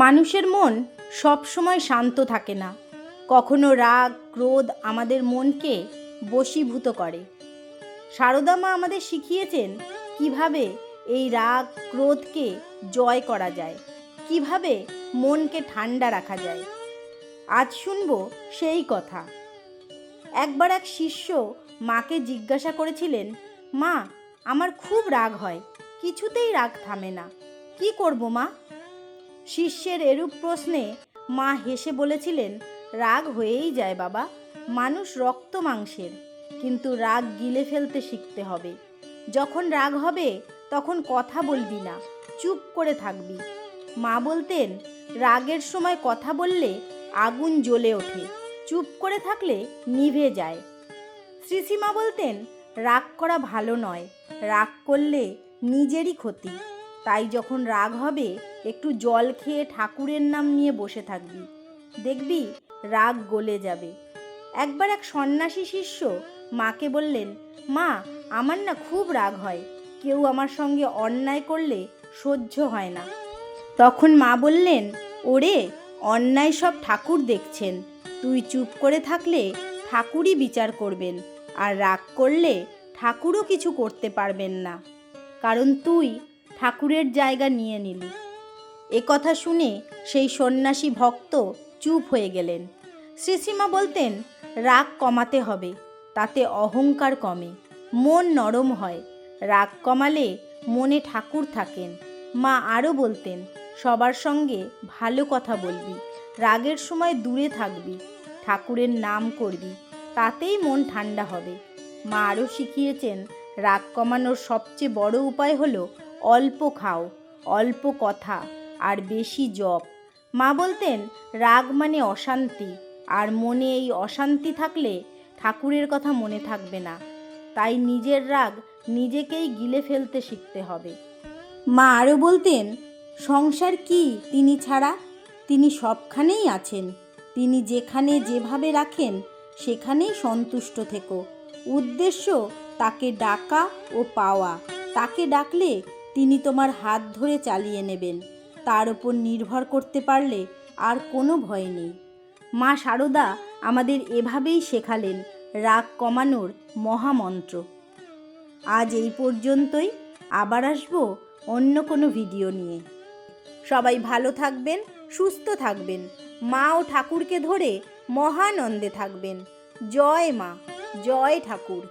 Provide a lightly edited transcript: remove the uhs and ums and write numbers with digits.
মানুষের মন সব সময় শান্ত থাকে না। কখনো রাগ ক্রোধ আমাদের মনকে বশীভূত করে। সারদা মা আমাদের শিখিয়েছেন কিভাবে এই রাগ ক্রোধকে জয় করা যায়, কিভাবে মনকে ঠান্ডা রাখা যায়। আজ শুনবো সেই কথা। একবার এক শিষ্য মাকে জিজ্ঞাসা করেছিলেন, মা, আমার খুব রাগ হয়, কিছুতেই রাগ থামে না, কি করব মা? শিষ্যের এরূপ প্রশ্নে মা হেসে বলেছিলেন, রাগ হয়েই যায় বাবা, মানুষ রক্ত মাংসের, কিন্তু রাগ গিলে ফেলতে শিখতে হবে। যখন রাগ হবে তখন কথা বলবি না, চুপ করে থাকবি। মা বলতেন, রাগের সময় কথা বললে আগুন জ্বলে ওঠে, চুপ করে থাকলে নিভে যায়। শ্রীশ্রীমা বলতেন, রাগ করা ভালো নয়, রাগ করলে নিজেরই ক্ষতি। তাই যখন রাগ হবে একটু জল খেয়ে ঠাকুরের নাম নিয়ে বসে থাকবি, দেখবি রাগ গলে যাবে। একবার এক সন্ন্যাসী শিষ্য মাকে বললেন, মা, আমার না খুব রাগ হয়, কেউ আমার সঙ্গে অন্যায় করলে সহ্য হয় না। তখন মা বললেন, ওরে, অন্যায় সব ঠাকুর দেখছেন, তুই চুপ করে থাকলে ঠাকুরই বিচার করবেন, আর রাগ করলে ঠাকুরও কিছু করতে পারবেন না, কারণ তুই ঠাকুরের জায়গা নিয়ে নিলি। এ কথা শুনে সেই সন্ন্যাসী ভক্ত চুপ হয়ে গেলেন। শ্রীশ্রীমা বলতেন, রাগ কমাতে হবে, তাতে অহংকার কমে, মন নরম হয়। রাগ কমালে মনে ঠাকুর থাকেন। মা আরও বলতেন, সবার সঙ্গে ভালো কথা বলবি, রাগের সময় দূরে থাকবি, ঠাকুরের নাম করবি, তাতেই মন ঠান্ডা হবে। মা আরও শিখিয়েছেন, রাগ কমানোর সবচেয়ে বড় উপায় হলো অল্প খাও, অল্প কথা, আর বেশি জপ। মা বলতেন, রাগ মানে অশান্তি, আর মনে এই অশান্তি থাকলে ঠাকুরের কথা মনে থাকবে না। তাই নিজের রাগ নিজেকেই গিলে ফেলতে শিখতে হবে। মা আরও বলতেন, সংসার কি তিনি ছাড়া? তিনি সবখানেই আছেন, তিনি যেখানে যেভাবে রাখেন সেখানেই সন্তুষ্ট থেকো। উদ্দেশ্য তাকে ডাকা ও পাওয়া। তাকে ডাকলে তিনি তোমার হাত ধরে চালিয়ে নেবেন, তার উপর নির্ভর করতে পারলে আর কোনো ভয় নেই। মা সারদা আমাদের এভাবেই শেখালেন রাগ কমানোর মহামন্ত্র। আজ এই পর্যন্তই, আবার আসবো অন্য কোনো ভিডিও নিয়ে। সবাই ভালো থাকবেন, সুস্থ থাকবেন, মা ও ঠাকুরকে ধরে মহানন্দে থাকবেন। জয় মা, জয় ঠাকুর।